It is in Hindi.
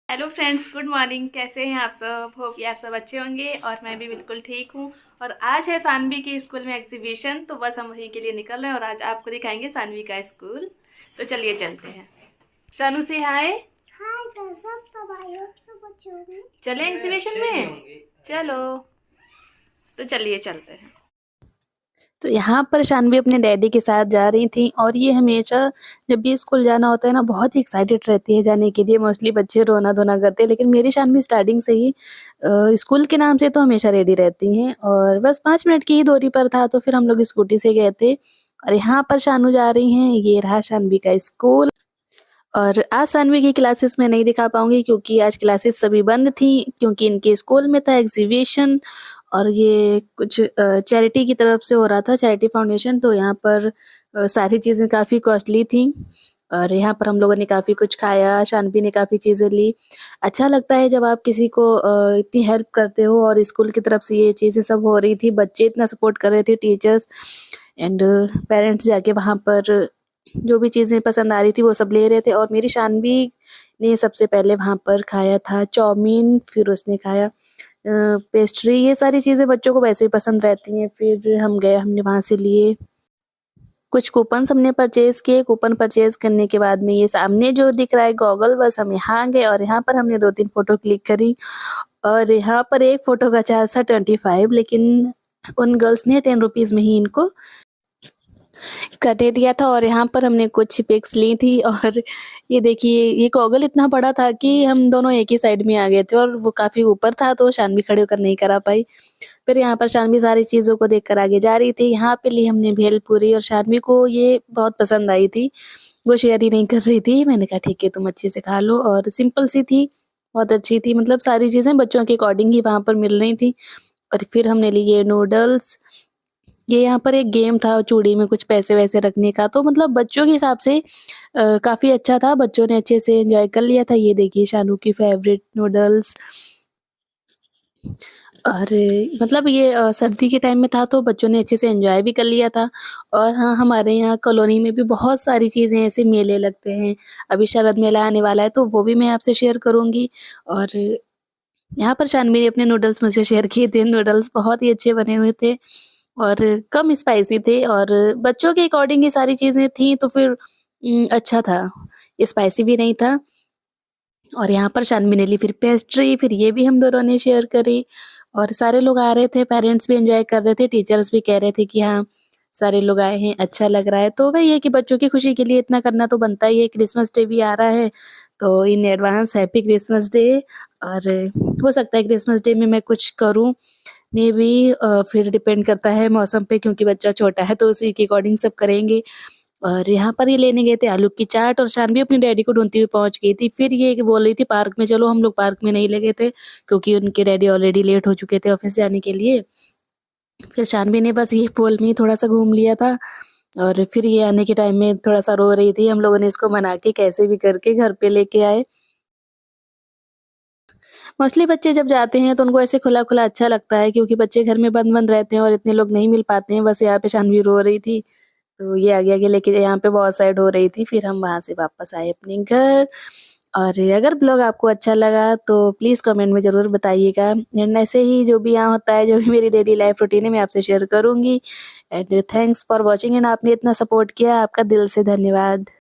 Hello friends, good morning. कैसे हैं आप सब? होप कि आप सब अच्छे होंगे और मैं भी बिल्कुल ठीक हूँ। और आज है सानवी के स्कूल में एग्जीबिशन, तो बस हम वहीं के लिए निकल रहे हैं और आज आपको दिखाएंगे सानवी का स्कूल। तो चलिए चलते हैं। शानू से हाय। हाय तो सब आई होप सब अच्छे होंगे। चले एग्जीबिशन में। चलो, तो चलिए चलते हैं। तो यहाँ पर शानवी अपने डैडी के साथ जा रही थी और ये हमेशा जब भी स्कूल जाना होता है ना, बहुत ही एक्साइटेड रहती है जाने के लिए। मोस्टली बच्चे रोना धोना करते हैं, लेकिन मेरी शानवी स्टार्टिंग से ही स्कूल के नाम से तो हमेशा रेडी रहती हैं। और बस 5 मिनट की ही दूरी पर था, तो फिर हम लोग स्कूटी से गए थे। और यहाँ पर शानू जा रही हैं, ये रहा शानवी का स्कूल। और आज सानवी की क्लासेस मैं नहीं दिखा पाऊंगी क्योंकि आज क्लासेस सभी बंद थी, क्योंकि इनके स्कूल में था एग्जीबिशन। और ये कुछ चैरिटी की तरफ से हो रहा था, चैरिटी फाउंडेशन। तो यहाँ पर सारी चीज़ें काफ़ी कॉस्टली थी। और यहाँ पर हम लोगों ने काफ़ी कुछ खाया, शानवी ने काफ़ी चीज़ें ली। अच्छा लगता है जब आप किसी को इतनी हेल्प करते हो। और स्कूल की तरफ से ये चीज़ें सब हो रही थी, बच्चे इतना सपोर्ट कर रहे थे, टीचर्स एंड पेरेंट्स जाके वहाँ पर जो भी चीज़ें पसंद आ रही थी वो सब ले रहे थे। और मेरी शानवी ने सबसे पहले वहाँ पर खाया था चाउमीन, फिर उसने खाया पेस्ट्री। ये सारी चीज़ें बच्चों को वैसे ही पसंद रहती हैं। फिर हम गए, हमने वहाँ से लिए कुछ कूपन्स, हमने परचेज़ किए। कूपन परचेज़ करने के बाद में ये सामने जो दिख रहा है गॉगल, बस हम यहाँ गए और यहाँ पर हमने 2-3 फ़ोटो क्लिक करी। और यहाँ पर एक फ़ोटो का चार्ज था 25, लेकिन उन गर्ल्स ने 10 रुपीज़ में ही इनको कटे दिया था। और यहाँ पर हमने कुछ पिक्स ली थी। और ये देखिए, ये गॉगल इतना बड़ा था कि हम दोनों एक ही साइड में आ गए थे और वो काफ़ी ऊपर था, तो शानवी खड़े होकर नहीं करा पाई। फिर यहाँ पर शानवी सारी चीज़ों को देखकर आगे जा रही थी। यहाँ पे ली हमने भेलपूरी और शानवी को ये बहुत पसंद आई थी। वो शेयर ही नहीं कर रही थी। मैंने कहा ठीक है, तुम अच्छे से खा लो। और सिंपल सी थी, बहुत अच्छी थी। मतलब सारी चीज़ें बच्चों के अकॉर्डिंग ही वहाँ पर मिल रही थी। और फिर हमने लिए नूडल्स। ये यहाँ पर एक गेम था चूड़ी में कुछ पैसे-वैसे रखने का, तो मतलब बच्चों के हिसाब से काफ़ी अच्छा था। बच्चों ने अच्छे से एन्जॉय कर लिया था। ये देखिए शानू की फ़ेवरेट नूडल्स। और मतलब ये सर्दी के टाइम में था, तो बच्चों ने अच्छे से एन्जॉय भी कर लिया था। और हाँ, हमारे यहाँ कॉलोनी में भी बहुत सारी चीज़ें ऐसे मेले लगते हैं। अभी शरद मेला आने वाला है, तो वो भी मैं आपसे शेयर करूँगी। और यहाँ पर शानवी ने अपने नूडल्स मुझसे शेयर किए थे। नूडल्स बहुत ही अच्छे बने हुए थे और कम स्पाइसी थे। और बच्चों के अकॉर्डिंग ये सारी चीज़ें थी, तो फिर अच्छा था। स्पाइसी भी नहीं था। और यहाँ पर शानवी ने ली फिर पेस्ट्री, फिर ये भी हम दोनों ने शेयर करी। और सारे लोग आ रहे थे, पेरेंट्स भी एन्जॉय कर रहे थे, टीचर्स भी कह रहे थे कि हाँ, सारे लोग आए हैं, अच्छा लग रहा है। तो वही है कि बच्चों की खुशी के लिए इतना करना तो बनता ही है। क्रिसमस डे भी आ रहा है, तो in advance happy Christmas day. और हो सकता है क्रिसमस डे में मैं कुछ करूँ, मेबी फिर डिपेंड करता है मौसम पे, क्योंकि बच्चा छोटा है तो उसी के अकॉर्डिंग सब करेंगे। और यहाँ पर ये लेने गए थे आलू की चाट और शानवी अपने डैडी को ढूँढती हुई पहुँच गई थी। फिर ये बोल रही थी पार्क में चलो, हम लोग पार्क में नहीं ले गए थे क्योंकि उनके डैडी ऑलरेडी लेट हो चुके थे ऑफ़िस जाने के लिए। फिर शानवी ने बस ये पोल में ही थोड़ा-सा घूम लिया था। और फिर ये आने के टाइम में थोड़ा-सा रो रही थी। हम लोगों ने इसको मना के कैसे भी करके घर पे लेके आए। मोस्टली बच्चे जब जाते हैं तो उनको ऐसे खुला-खुला अच्छा लगता है, क्योंकि बच्चे घर में बंद-बंद रहते हैं और इतने लोग नहीं मिल पाते हैं। बस यहाँ पे शानवी रो रही थी, तो ये आगे-आगे लेके यहाँ पे बहुत सैड हो रही थी। फिर हम वहाँ से वापस आए अपने घर। और अगर ब्लॉग आपको अच्छा लगा तो प्लीज़ कमेंट में ज़रूर बताइएगा। एंड ऐसे ही जो भी यहाँ होता है, जो भी मेरी डेली लाइफ रूटीन है, मैं आपसे शेयर करूँगी। And thanks for watching. And आपने इतना सपोर्ट किया, आपका दिल से धन्यवाद।